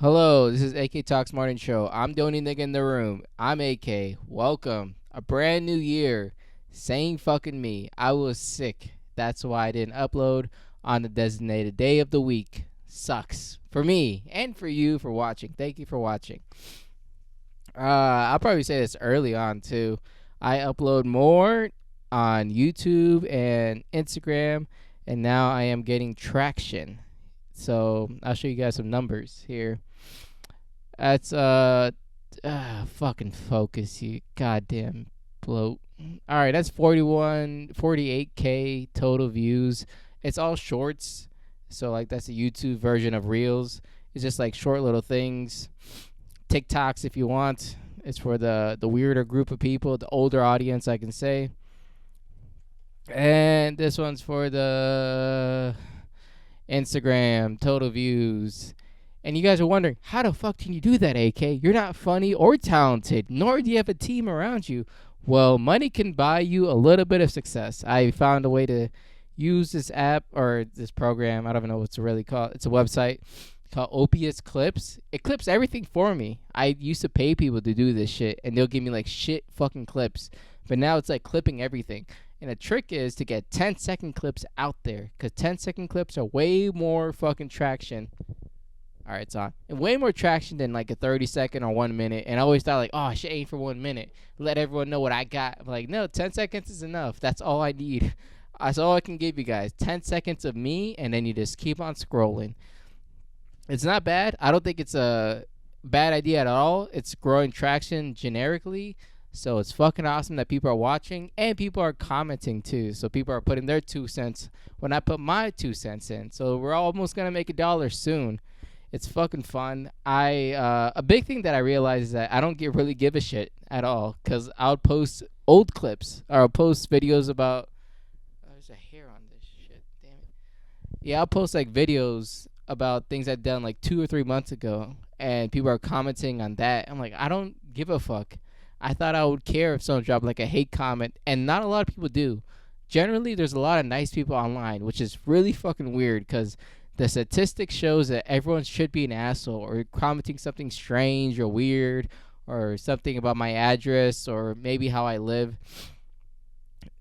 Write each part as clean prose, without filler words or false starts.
Hello, this is AK Talks Morning Show. I'm the only nigga in the room. I'm AK. Welcome. A brand new year. Same fucking me. I was sick. That's why I didn't upload on the designated day of the week. Sucks. For me and for you for watching. Thank you for watching. I'll probably say this early on too. I upload more on YouTube and Instagram, and now I am getting traction. So I'll show you guys some numbers here. That's fucking focus, you goddamn bloat. All right, that's 48K total views. It's all shorts, so like that's a YouTube version of Reels. It's just like short little things. TikToks if you want. It's for the weirder group of people, the older audience, I can say. And this one's for the Instagram total views. And you guys are wondering, how the fuck can you do that, AK? You're not funny or talented, nor do you have a team around you. Well, money can buy you a little bit of success. I found a way to use this app or this program. I don't even know what it's really called. It's a website called Opius Clips. It clips everything for me. I used to pay people to do this shit, and they'll give me like shit fucking clips. But now it's like clipping everything. And the trick is to get 10-second clips out there, because 10-second clips are way more fucking traction. All right, it's on. And way more traction than like a 30-second or 1 minute. And I always thought like, oh, shit ain't for 1 minute. Let everyone know what I got. I'm like, no, 10 seconds is enough. That's all I need. That's all I can give you guys. 10 seconds of me, and then you just keep on scrolling. It's not bad. I don't think it's a bad idea at all. It's growing traction generically. So it's fucking awesome that people are watching and people are commenting too. So people are putting their 2 cents when I put my 2 cents in. So we're almost going to make $1 soon. It's fucking fun. A big thing that I realized is that I don't really give a shit at all, because I'll post old clips or I'll post videos about. Oh, there's a hair on this shit. Damn it. Yeah, I'll post like videos about things I've done like 2 or 3 months ago, and people are commenting on that. I'm like, I don't give a fuck. I thought I would care if someone dropped like a hate comment, and not a lot of people do. Generally, there's a lot of nice people online, which is really fucking weird, because the statistics shows that everyone should be an asshole or commenting something strange or weird or something about my address or maybe how I live.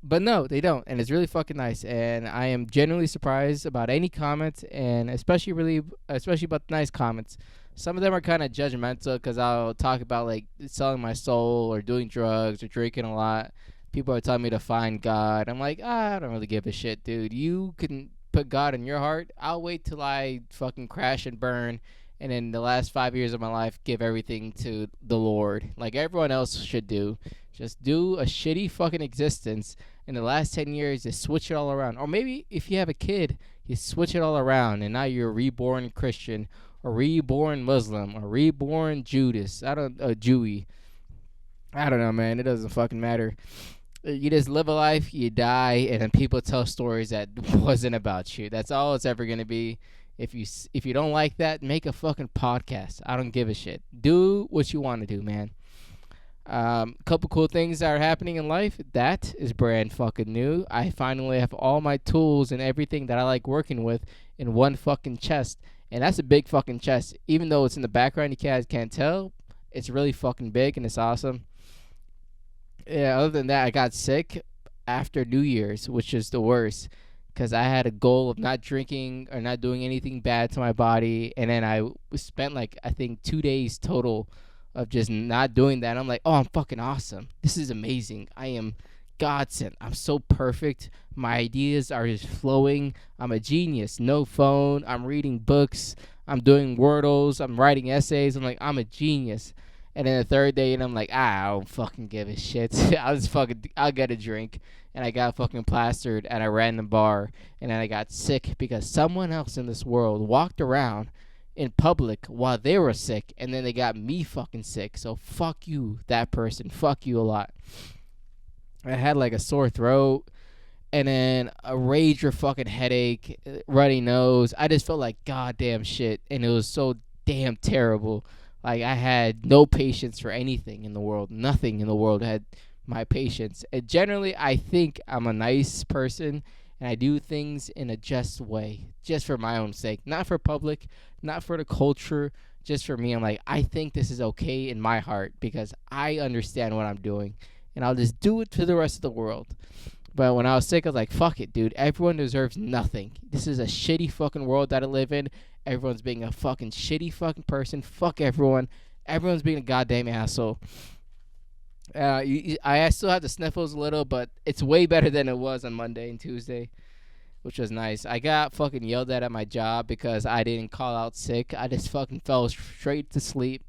But no, they don't, and it's really fucking nice. And I am genuinely surprised about any comments, and especially about nice comments. Some of them are kind of judgmental, because I'll talk about like selling my soul or doing drugs or drinking a lot. People are telling me to find God. I'm like, I don't really give a shit, dude. You can put God in your heart. I'll wait till I fucking crash and burn, and in the last 5 years of my life, give everything to the Lord, like everyone else should do. Just do a shitty fucking existence. In the last 10 years, just switch it all around. Or maybe if you have a kid, you switch it all around, and now you're a reborn Christian, or reborn Muslim, or reborn Judas. Jewy. I don't know, man. It doesn't fucking matter. You just live a life, you die, and then people tell stories that wasn't about you. That's all it's ever gonna be. If you don't like that, make a fucking podcast. I don't give a shit. Do what you want to do, man. Couple cool things that are happening in life. That is brand fucking new. I finally have all my tools and everything that I like working with in one fucking chest, and that's a big fucking chest. Even though it's in the background, you can't tell. It's really fucking big, and it's awesome. Yeah, other than that, I got sick after New Year's, which is the worst, because I had a goal of not drinking or not doing anything bad to my body, and then I spent like, I think 2 days total of just not doing that. I'm like, oh, I'm fucking awesome. This is amazing. I am godsend. I'm so perfect. My ideas are just flowing. I'm a genius. No phone. I'm reading books. I'm doing Wordles. I'm writing essays. I'm like, I'm a genius. And then the third day, and I'm like, I don't fucking give a shit. I'll get a drink. And I got fucking plastered at a random bar. And then I got sick because someone else in this world walked around in public while they were sick. And then they got me fucking sick. So fuck you, that person. Fuck you a lot. I had like a sore throat. And then a rager fucking headache. Runny nose. I just felt like goddamn shit. And it was so damn terrible. Like, I had no patience for anything in the world. Nothing in the world had my patience. And generally, I think I'm a nice person, and I do things in a just way, just for my own sake. Not for public, not for the culture, just for me. I'm like, I think this is okay in my heart because I understand what I'm doing, and I'll just do it to the rest of the world. But when I was sick, I was like, fuck it, dude. Everyone deserves nothing. This is a shitty fucking world that I live in. Everyone's being a fucking shitty fucking person. Fuck everyone. Everyone's being a goddamn asshole. I still have the sniffles a little, but it's way better than it was on Monday and Tuesday, which was nice. I got fucking yelled at my job because I didn't call out sick. I just fucking fell straight to sleep,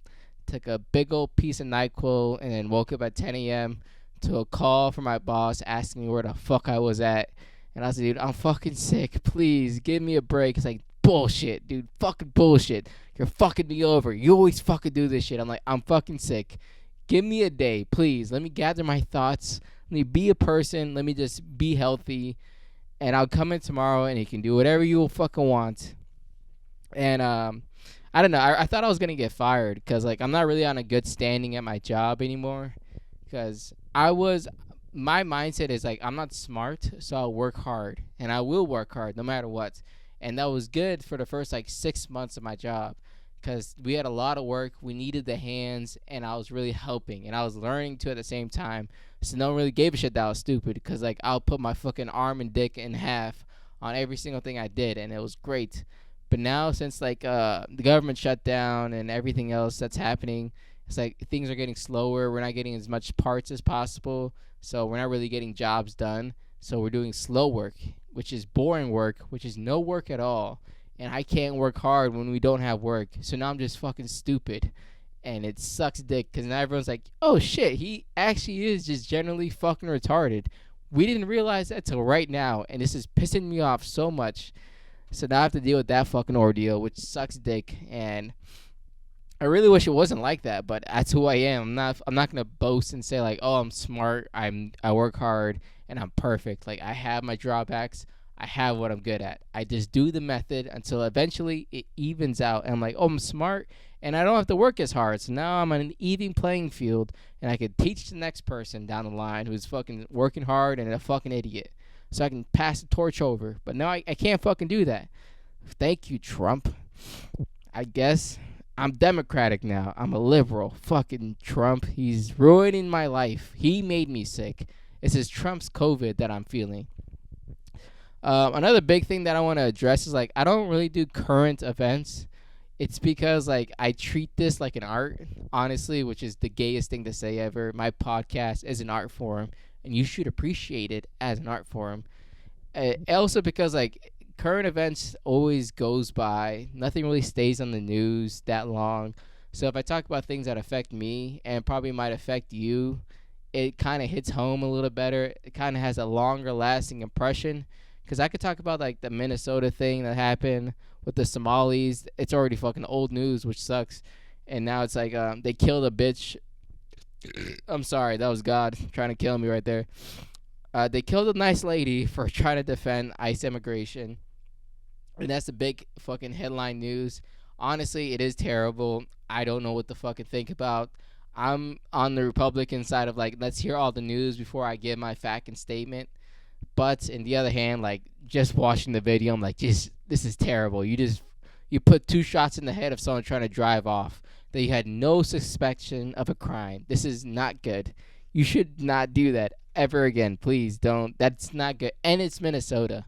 took a big old piece of NyQuil, and then woke up at 10 a.m. to a call from my boss asking me where the fuck I was at. And I was like, dude, I'm fucking sick. Please give me a break. It's like, bullshit, dude. Fucking bullshit. You're fucking me over. You always fucking do this shit. I'm like, I'm fucking sick. Give me a day, please. Let me gather my thoughts. Let me be a person. Let me just be healthy. And I'll come in tomorrow and you can do whatever you fucking want. And I don't know. I thought I was gonna get fired because like I'm not really on a good standing at my job anymore. Because my mindset is like I'm not smart, so I'll work hard and I will work hard no matter what. And that was good for the first like 6 months of my job because we had a lot of work. We needed the hands, and I was really helping and I was learning too at the same time. So no one really gave a shit that I was stupid because like I'll put my fucking arm and dick in half on every single thing I did, and it was great. But now since like the government shut down and everything else that's happening, it's like things are getting slower. We're not getting as much parts as possible, so we're not really getting jobs done. So we're doing slow work, which is boring work, which is no work at all. And I can't work hard when we don't have work. So now I'm just fucking stupid. And it sucks dick because now everyone's like, oh shit, he actually is just generally fucking retarded. We didn't realize that till right now. And this is pissing me off so much. So now I have to deal with that fucking ordeal, which sucks dick. And I really wish it wasn't like that, but that's who I am. I'm not gonna boast and say like, oh, I'm smart, I work hard, and I'm perfect. Like I have my drawbacks, I have what I'm good at. I just do the method until eventually it evens out, and I'm like, oh, I'm smart, and I don't have to work as hard. So now I'm on an even playing field, and I could teach the next person down the line who's fucking working hard and a fucking idiot. So I can pass the torch over. But now I can't fucking do that. Thank you, Trump. I guess. I'm Democratic now. I'm a liberal. Fucking Trump. He's ruining my life. He made me sick. This is Trump's COVID that I'm feeling. Another big thing that I want to address is like I don't really do current events. It's because like I treat this like an art, honestly, which is the gayest thing to say ever. My podcast is an art form, and you should appreciate it as an art form. Also because like current events always goes by. Nothing really stays on the news that long. So if I talk about things that affect me and probably might affect you, it kind of hits home a little better. It kind of has a longer lasting impression. Because I could talk about like the Minnesota thing that happened with the Somalis. It's already fucking old news, which sucks. And now it's like they killed a bitch. I'm sorry, that was God trying to kill me right there. They killed a nice lady for trying to defend ICE immigration. And that's the big fucking headline news. Honestly, it is terrible. I don't know what to fucking think about. I'm on the Republican side of like, let's hear all the news before I give my fucking statement. But in the other hand, like just watching the video, I'm like, this is terrible. You put 2 shots in the head of someone trying to drive off. That you had no suspicion of a crime. This is not good. You should not do that ever again. Please don't. That's not good. And it's Minnesota.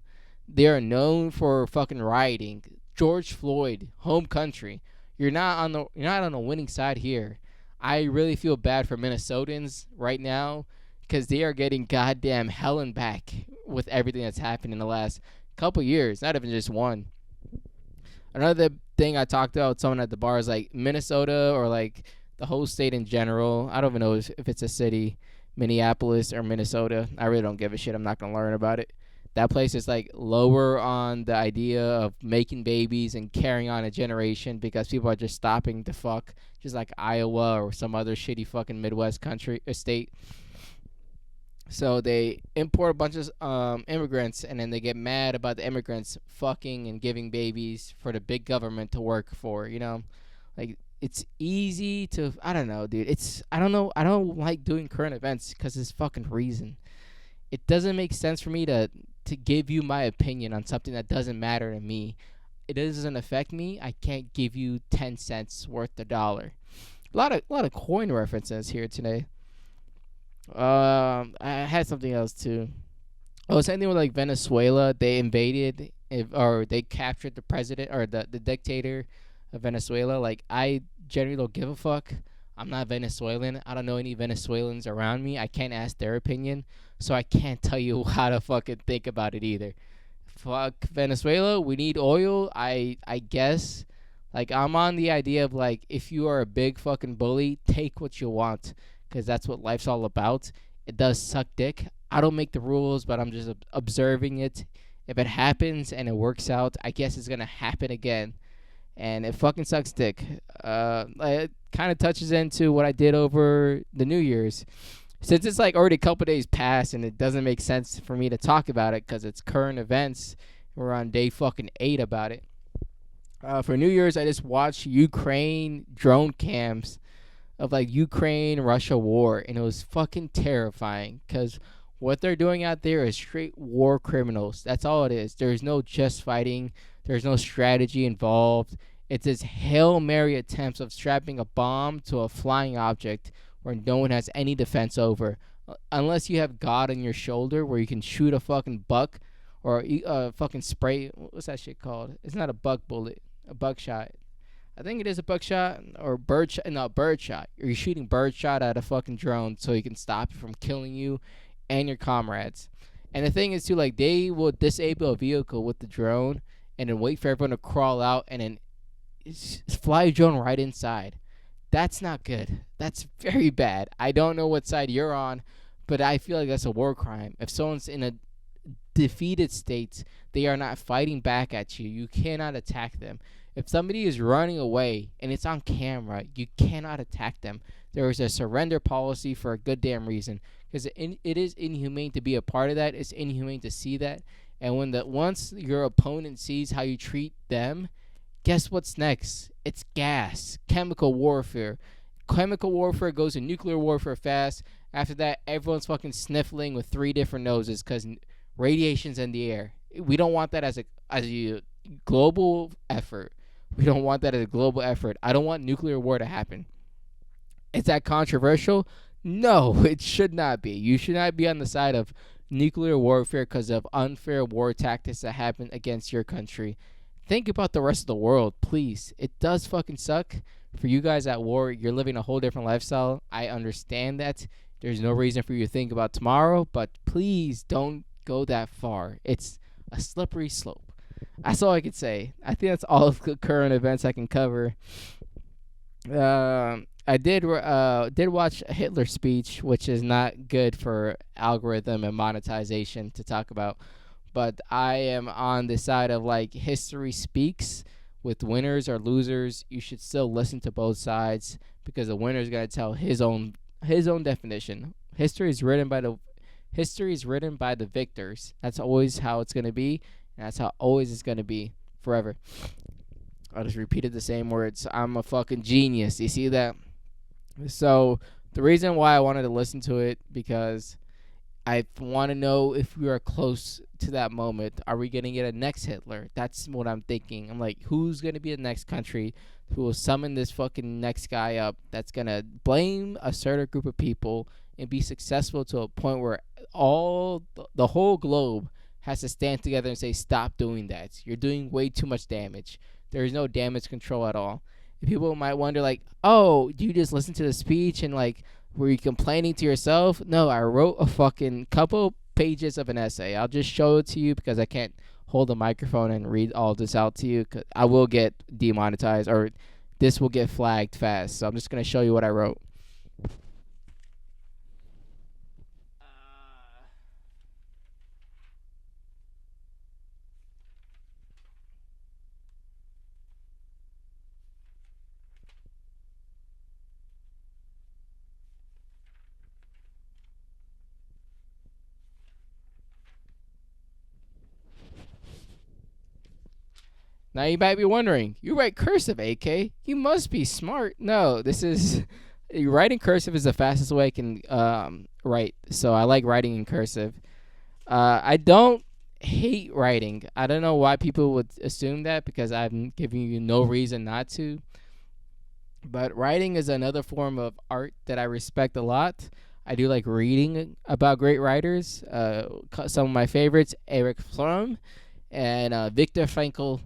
They are known for fucking rioting. George Floyd, home country. You're not on the winning side here. I really feel bad for Minnesotans right now because they are getting goddamn hell and back with everything that's happened in the last couple years, not even just one. Another thing I talked about with someone at the bar is like Minnesota or like the whole state in general. I don't even know if it's a city, Minneapolis or Minnesota. I really don't give a shit. I'm not going to learn about it. That place is like lower on the idea of making babies and carrying on a generation because people are just stopping to fuck, just like Iowa or some other shitty fucking Midwest country or state. So they import a bunch of immigrants, and then they get mad about the immigrants fucking and giving babies for the big government to work for, you know? Like, it's easy to, I don't know, dude. I don't know. I don't like doing current events because it's fucking reason. It doesn't make sense for me to give you my opinion on something that doesn't matter to me. it doesn't affect me, I can't give you 10 cents worth a dollar. A lot of coin references here today. I had something else too. Oh, same thing with like Venezuela. They invaded or they captured the president or the dictator of Venezuela. Like I generally don't give a fuck. I'm not Venezuelan. I don't know any Venezuelans around me. I can't ask their opinion, so I can't tell you how to fucking think about it either. Fuck Venezuela. We need oil. I guess. Like I'm on the idea of like if you are a big fucking bully, take what you want, because that's what life's all about. It does suck dick. I don't make the rules, but I'm just observing it. If it happens and it works out, I guess it's gonna happen again, and it fucking sucks dick. It kind of touches into what I did over the New Year's. Since it's like already a couple days past and it doesn't make sense for me to talk about it because it's current events. We're on day fucking 8 about it. For New Year's, I just watched Ukraine drone cams of like Ukraine Russia war, and it was fucking terrifying because what they're doing out there is straight war criminals. That's all it is. There's no just fighting. There's no strategy involved. It's this Hail Mary attempts of strapping a bomb to a flying object where no one has any defense over. Unless you have God on your shoulder where you can shoot a fucking buck or fucking spray. What's that shit called? It's not a buck bullet. A buckshot. I think it is a buckshot or bird shot. No, bird shot. You're shooting bird shot at a fucking drone so you can stop it from killing you and your comrades. And the thing is too, like they will disable a vehicle with the drone and then wait for everyone to crawl out and then fly a drone right inside. That's not good. That's very bad. I don't know what side you're on, but I feel like that's a war crime. If someone's in a defeated state, they are not fighting back at you. You cannot attack them. If somebody is running away and it's on camera, you cannot attack them. There is a surrender policy for a good damn reason, because it is inhumane to be a part of that. It's inhumane to see that. And once your opponent sees how you treat them, guess what's next? It's gas, chemical warfare. Chemical warfare goes to nuclear warfare fast. After that, everyone's fucking sniffling with 3 different noses because radiation's in the air. We don't want that as a global effort. We don't want that as a global effort. I don't want nuclear war to happen. Is that controversial? No, it should not be. You should not be on the side of nuclear warfare because of unfair war tactics that happen against your country. Think about the rest of the world, please. It does fucking suck for you guys at war. You're living a whole different lifestyle. I understand that. There's no reason for you to think about tomorrow, but please don't go that far. It's a slippery slope. That's all I could say. I think that's all of the current events I can cover. I did watch a Hitler speech, which is not good for algorithm and monetization to talk about. But I am on the side of like history speaks. With winners or losers, you should still listen to both sides because the winner is gonna tell his own definition. History is written by the victors. That's always how it's gonna be, and that's how always it's gonna be forever. I just repeated the same words. I'm a fucking genius. You see that? So the reason why I wanted to listen to it because I want to know if we are close to that moment. Are we going to get a next Hitler? That's what I'm thinking. I'm like, who's going to be the next country who will summon this fucking next guy up that's going to blame a certain group of people and be successful to a point where the whole globe has to stand together and say, stop doing that. You're doing way too much damage. There is no damage control at all. And people might wonder, like, oh, do you just listen to the speech and, like, were you complaining to yourself? No, I wrote a fucking couple pages of an essay. I'll just show it to you because I can't hold a microphone and read all this out to you. Cause I will get demonetized or this will get flagged fast. So I'm just going to show you what I wrote. Now you might be wondering, you write cursive, AK? You must be smart. No, this is writing cursive is the fastest way I can write. So I like writing in cursive. I don't hate writing. I don't know why people would assume that because I'm giving you no reason not to. But writing is another form of art that I respect a lot. I do like reading about great writers. Some of my favorites, Erich Fromm and Viktor Frankl.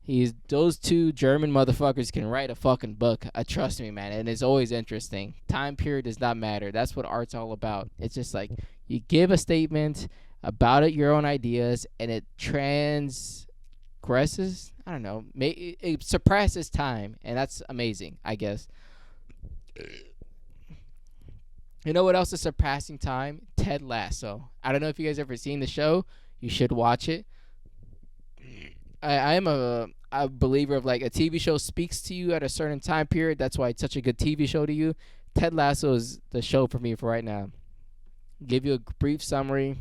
He's those two German motherfuckers can write a fucking book. Trust me, man, and it's always interesting. Time period does not matter. That's what art's all about. It's just like you give a statement about it, your own ideas, and it transgresses. I don't know. It suppresses time, and that's amazing. I guess. You know what else is surpassing time? Ted Lasso. I don't know if you guys ever seen the show. You should watch it. I am a believer of like a TV show speaks to you at a certain time period. That's why it's such a good TV show to you. Ted Lasso is the show for me for right now. Give you a brief summary.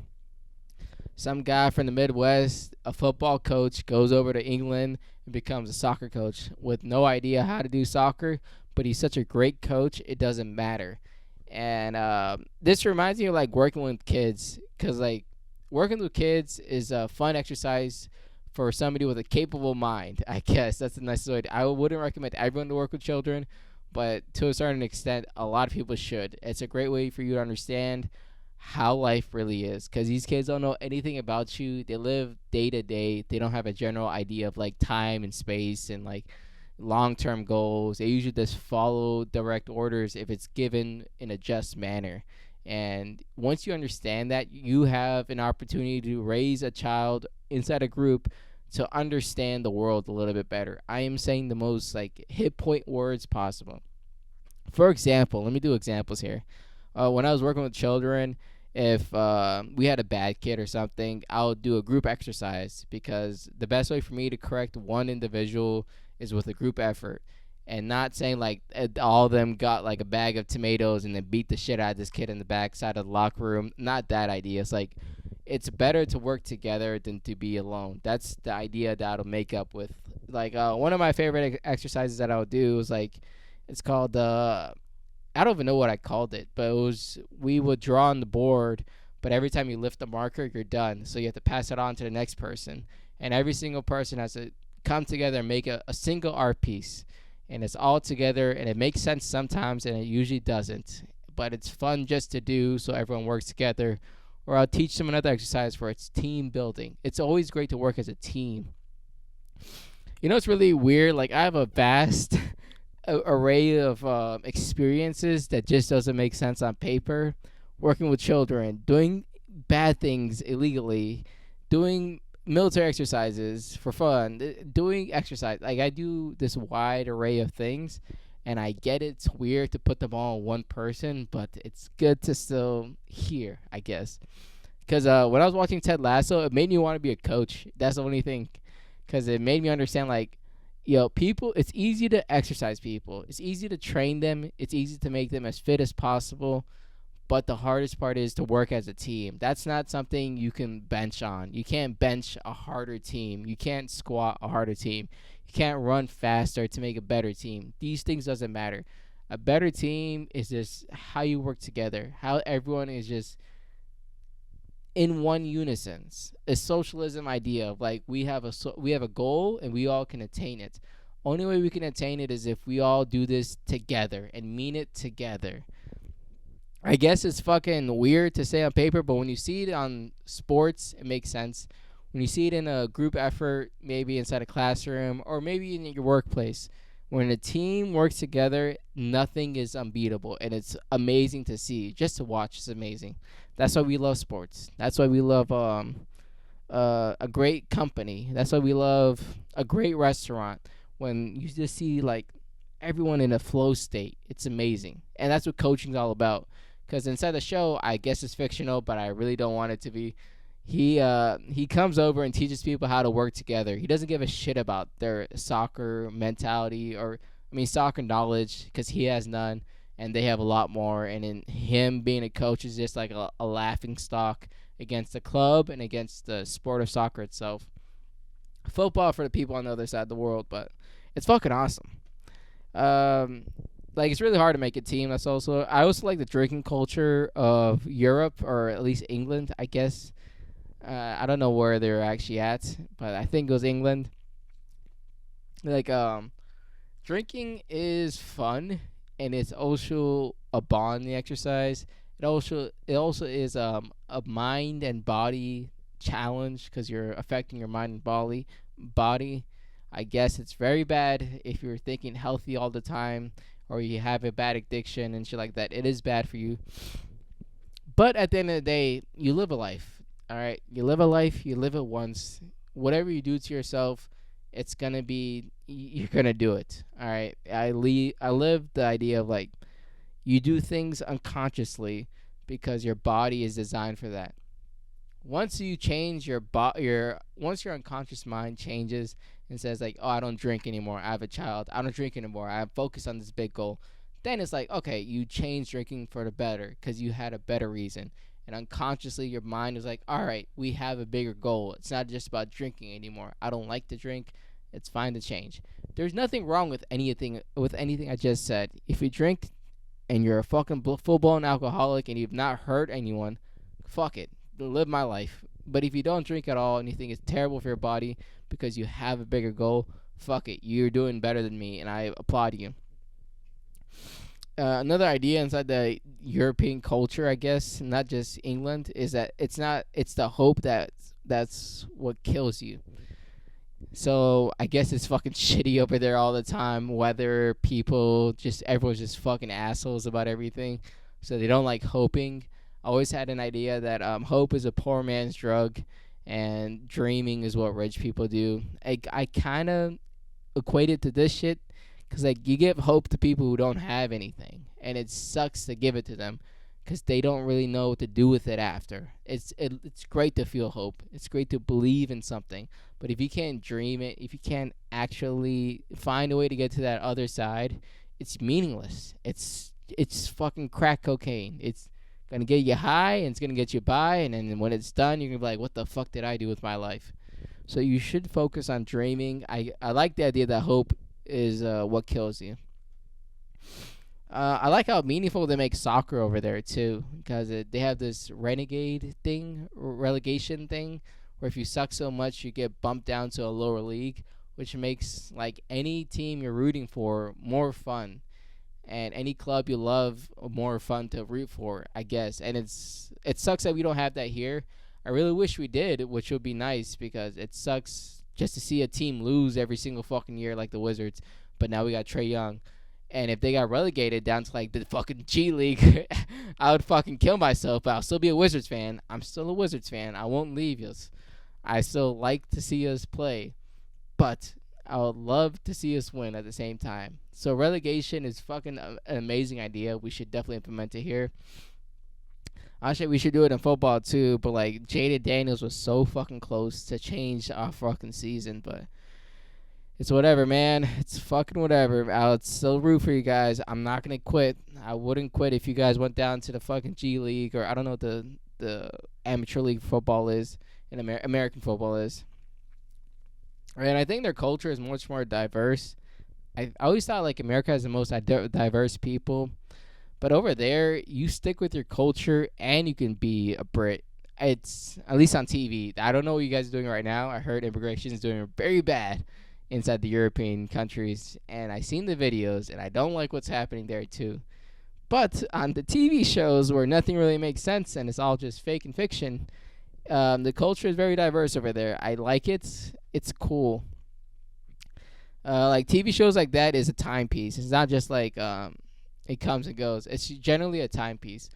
Some guy from the Midwest, a football coach, goes over to England and becomes a soccer coach with no idea how to do soccer, but he's such a great coach, it doesn't matter. And this reminds me of like working with kids, because like working with kids is a fun exercise for somebody with a capable mind. I guess that's the nicest way. I wouldn't recommend everyone to work with children, but to a certain extent, a lot of people should. It's a great way for you to understand how life really is, because these kids don't know anything about you. They live day to day. They don't have a general idea of like time and space and like long-term goals. They usually just follow direct orders if it's given in a just manner. And once you understand that, you have an opportunity to raise a child inside a group to understand the world a little bit better. I am saying the most like hit point words possible. For example, let me do examples here. When I was working with children, if we had a bad kid or something, I'll do a group exercise, because the best way for me to correct one individual is with a group effort, and not saying like all of them got like a bag of tomatoes and then beat the shit out of this kid in the backside of the locker room. Not that idea. It's like it's better to work together than to be alone. That's the idea that I'll make up with. Like one of my favorite exercises that I'll do is like it's called I don't even know what I called it, but it was we would draw on the board, but every time you lift the marker, you're done. So you have to pass it on to the next person, and every single person has to come together and make a single art piece, and it's all together, and it makes sense sometimes, and it usually doesn't. But it's fun just to do, so everyone works together. Or I'll teach them another exercise where it's team building. It's always great to work as a team. You know, it's really weird. Like I have a vast array of experiences that just doesn't make sense on paper. Working with children, doing bad things illegally, doing military exercises for fun, doing exercise. Like I do this wide array of things, and I get it's weird to put them all on one person, but it's good to still hear, I guess. Because when I was watching Ted Lasso, it made me want to be a coach. That's the only thing. Because it made me understand, like, people, it's easy to exercise people. It's easy to train them. It's easy to make them as fit as possible. But the hardest part is to work as a team. That's not something you can bench on. You can't bench a harder team. You can't squat a harder team. You can't run faster to make a better team. These things doesn't matter. A better team is just how you work together. How everyone is just in one unison. A socialism idea of like we have a goal and we all can attain it. Only way we can attain it is if we all do this together and mean it together. I guess it's fucking weird to say on paper, but when you see it on sports, it makes sense. When you see it in a group effort, maybe inside a classroom or maybe in your workplace, when a team works together, nothing is unbeatable, and it's amazing to see. Just to watch is amazing. That's why we love sports. That's why we love a great company. That's why we love a great restaurant. When you just see like everyone in a flow state, it's amazing, and that's what coaching's all about. Because inside the show, I guess it's fictional, but I really don't want it to be. He comes over and teaches people how to work together. He doesn't give a shit about their soccer mentality soccer knowledge, because he has none and they have a lot more. And in him being a coach is just like a laughing stock against the club and against the sport of soccer itself. Football for the people on the other side of the world, but it's fucking awesome. Like it's really hard to make a team. I also like the drinking culture of Europe, or at least England, I guess. I don't know where they're actually at, but I think it was England. Like drinking is fun, and it's also a bonding exercise. It also is a mind and body challenge because you're affecting your mind and body. I guess it's very bad if you're thinking healthy all the time or you have a bad addiction and shit like that. It is bad for you. But at the end of the day, you live a life. All right, you live a life. You live it once. Whatever you do to yourself, it's gonna be you're gonna do it. All right. I live the idea of like you do things unconsciously because your body is designed for that. Once you change your once your unconscious mind changes and says like, oh, I don't drink anymore. I have a child. I don't drink anymore. I focus on this big goal. Then it's like, okay, you change drinking for the better because you had a better reason. And unconsciously, your mind is like, all right, we have a bigger goal. It's not just about drinking anymore. I don't like to drink. It's fine to change. There's nothing wrong with anything I just said. If you drink and you're a fucking full blown alcoholic and you've not hurt anyone, fuck it. Live my life. But if you don't drink at all and you think it's terrible for your body because you have a bigger goal, fuck it. You're doing better than me, and I applaud you. Another idea inside the European culture, I guess, not just England, is that it's the hope that's what kills you. So I guess it's fucking shitty over there all the time. Whether everyone's just fucking assholes about everything, so they don't like hoping. I always had an idea that hope is a poor man's drug, and dreaming is what rich people do. I kind of equate it to this shit, because like you give hope to people who don't have anything, and it sucks to give it to them because they don't really know what to do with it after. It's great to feel hope. It's great to believe in something, but if you can't dream it, if you can't actually find a way to get to that other side, it's meaningless. It's fucking crack cocaine. It's gonna get you high and it's gonna get you by, and then when it's done, you're gonna be like, what the fuck did I do with my life? So you should focus on dreaming. I like the idea that hope is what kills you. I like how meaningful they make soccer over there too, because they have this relegation thing, where if you suck so much, you get bumped down to a lower league, which makes like any team you're rooting for more fun, and any club you love more fun to root for, I guess. And it sucks that we don't have that here. I really wish we did, which would be nice, because it sucks just to see a team lose every single fucking year like the Wizards. But now we got Trey Young. And if they got relegated down to like the fucking G League, I would fucking kill myself. But I'll still be a Wizards fan. I'm still a Wizards fan. I won't leave us. I still like to see us play. But I would love to see us win at the same time. So relegation is fucking an amazing idea. We should definitely implement it here. Actually, we should do it in football too. But like Jaden Daniels was so fucking close to change our fucking season. But it's whatever, man. It's fucking whatever. I'll still root for you guys. I'm not gonna quit. I wouldn't quit if you guys went down to the fucking G League, or I don't know what the amateur league football is, and American football is. And I think their culture is much more diverse. I always thought like America has the most diverse people, but over there you stick with your culture and you can be a Brit. It's at least on TV. I don't know what you guys are doing right now. I heard immigration is doing very bad inside the European countries, and I seen the videos, and I don't like what's happening there too. But on the TV shows where nothing really makes sense and it's all just fake and fiction, the culture is very diverse over there. I like it. It's cool. Like TV shows like that is a timepiece. It's not just like it comes and goes. It's generally a timepiece,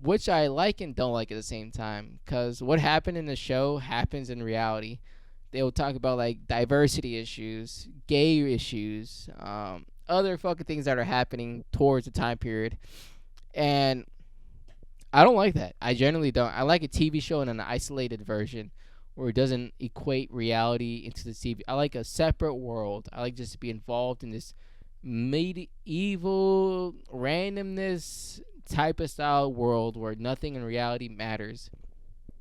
which I like and don't like at the same time. Because what happened in the show happens in reality. They will talk about like diversity issues, gay issues, other fucking things that are happening towards the time period, and I don't like that. I generally don't. I like a TV show in an isolated version where it doesn't equate reality into the TV. I like a separate world. I like just to be involved in this medieval randomness type of style world where nothing in reality matters.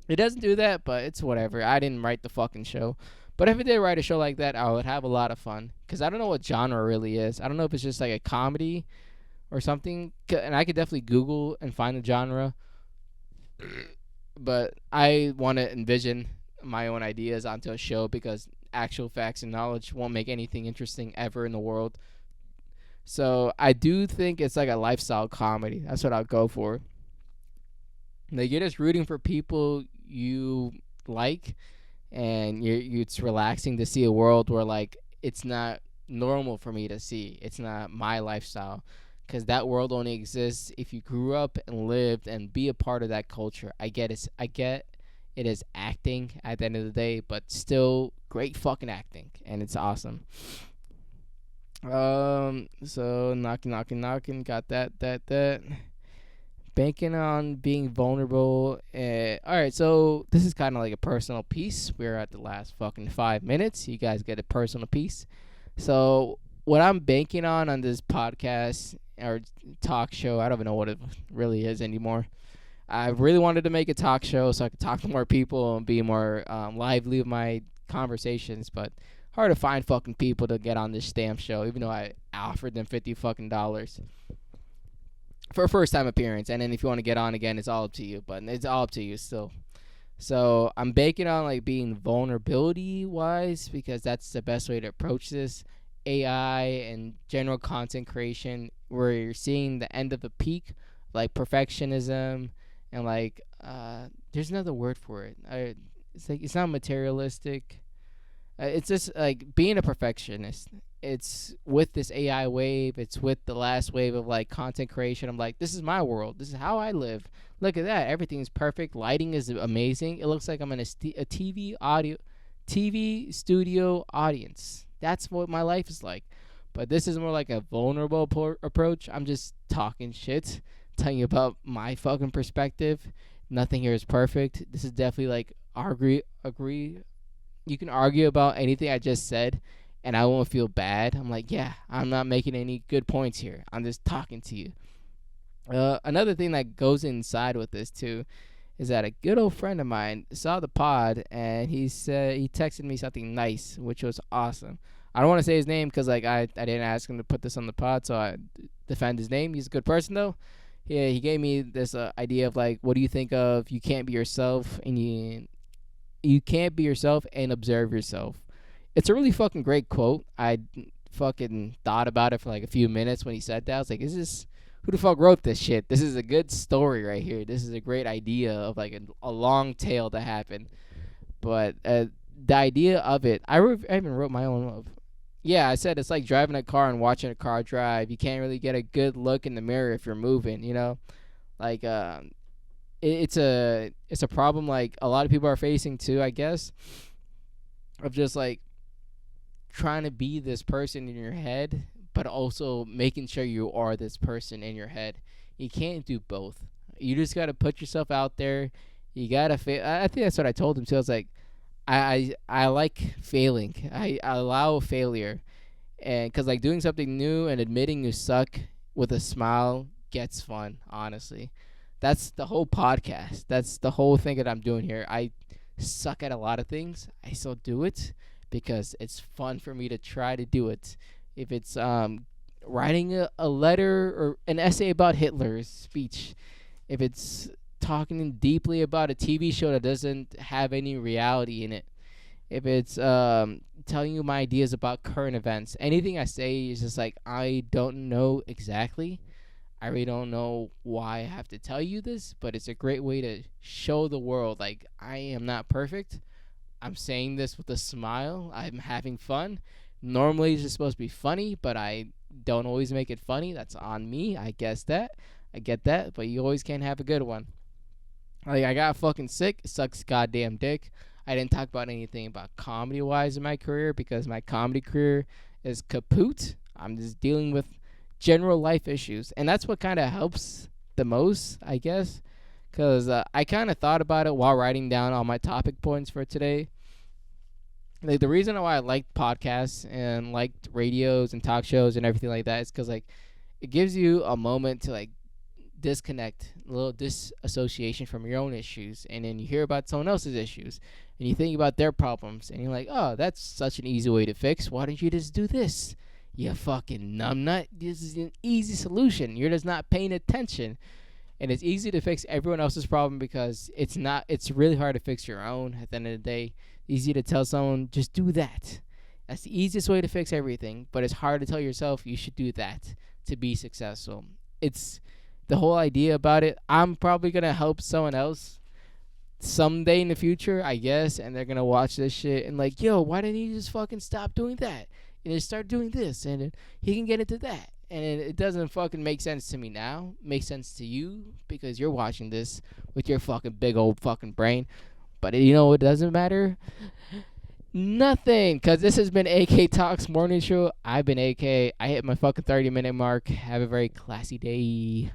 It doesn't do that, but it's whatever. I didn't write the fucking show. But if I did write a show like that, I would have a lot of fun. Because I don't know what genre really is. I don't know if it's just like a comedy or something. And I could definitely Google and find the genre. but I want to envision my own ideas onto a show because actual facts and knowledge won't make anything interesting ever in the world. So I do think it's like a lifestyle comedy. That's what I'll go for. Like you're just rooting for people you like, and it's relaxing to see a world where like it's not normal for me to see. It's not my lifestyle, because that world only exists if you grew up and lived and be a part of that culture. I get it is acting at the end of the day, but still great fucking acting, and it's awesome. So knocking, got that. Banking on being vulnerable. All right, so this is kind of like a personal piece. We're at the last fucking 5 minutes. You guys get a personal piece. So what I'm banking on this podcast or talk show, I don't even know what it really is anymore. I really wanted to make a talk show so I could talk to more people and be more lively with my conversations, but hard to find fucking people to get on this damn show, even though I offered them $50 for a first time appearance. And then if you want to get on again, it's all up to you. But it's all up to you still. So I'm banking on like being vulnerability wise, because that's the best way to approach this. AI and general content creation, where you're seeing the end of the peak, like perfectionism, and like there's another word for it. It's like it's not materialistic. It's just like being a perfectionist. It's with this AI wave. It's with the last wave of like content creation. I'm like, this is my world. This is how I live. Look at that. Everything's perfect. Lighting is amazing. It looks like I'm in a TV studio audience. That's what my life is like. But this is more like a vulnerable approach. I'm just talking shit, telling you about my fucking perspective. Nothing here is perfect. This is definitely like agree. You can argue about anything I just said, and I won't feel bad. I'm like, yeah, I'm not making any good points here. I'm just talking to you. Another thing that goes inside with this too is that a good old friend of mine saw the pod, and he texted me something nice, which was awesome. I don't want to say his name because like I didn't ask him to put this on the pod, so I defend his name. He's a good person though. Yeah, he gave me this idea of like, what do you think of you can't be yourself and you can't be yourself and observe yourself. It's a really fucking great quote. I fucking thought about it for like a few minutes when he said that. I was like, who the fuck wrote this shit? This is a good story right here. This is a great idea of like a long tale to happen. But the idea of it, I even wrote my own. Yeah, I said it's like driving a car and watching a car drive. You can't really get a good look in the mirror if you're moving, you know? Like, it's a problem like a lot of people are facing too, I guess, of just like trying to be this person in your head, but also making sure you are this person in your head. You can't do both. You just got to put yourself out there. You got to fail. I think that's what I told him too. I was like, I like failing. I allow failure, and because like doing something new and admitting you suck with a smile gets fun. Honestly, that's the whole podcast. That's the whole thing that I'm doing here. I suck at a lot of things. I still do it because it's fun for me to try to do it. If it's writing a letter or an essay about Hitler's speech, if it's talking deeply about a TV show that doesn't have any reality in it, if it's telling you my ideas about current events, anything I say is just like, I don't know exactly. I really don't know why I have to tell you this, but it's a great way to show the world, like, I am not perfect. I'm saying this with a smile. I'm having fun. Normally it's just supposed to be funny, but I don't always make it funny. That's on me. I guess that. I get that, but you always can't have a good one. Like, I got fucking sick. It sucks goddamn dick. I didn't talk about anything about comedy-wise in my career because my comedy career is kaput. I'm just dealing with general life issues, and that's what kind of helps the most, I guess, because I kind of thought about it while writing down all my topic points for today. Like, the reason why I liked podcasts and liked radios and talk shows and everything like that is because like it gives you a moment to like disconnect, a little disassociation from your own issues, and then you hear about someone else's issues and you think about their problems and you're like, oh, that's such an easy way to fix. Why don't you just do this? You fucking numbnut. This is an easy solution. You're just not paying attention. And it's easy to fix everyone else's problem because it's really hard to fix your own at the end of the day. Easy to tell someone, just do that. That's the easiest way to fix everything, but it's hard to tell yourself you should do that to be successful. It's the whole idea about it. I'm probably going to help someone else someday in the future, I guess, and they're going to watch this shit and like, yo, why didn't he just fucking stop doing that and just start doing this, and he can get into that. And it doesn't fucking make sense to me now. It makes sense to you because you're watching this with your fucking big old fucking brain. But you know what doesn't matter? Nothing. Because this has been AK Talks Morning Show. I've been AK. I hit my fucking 30-minute mark. Have a very classy day.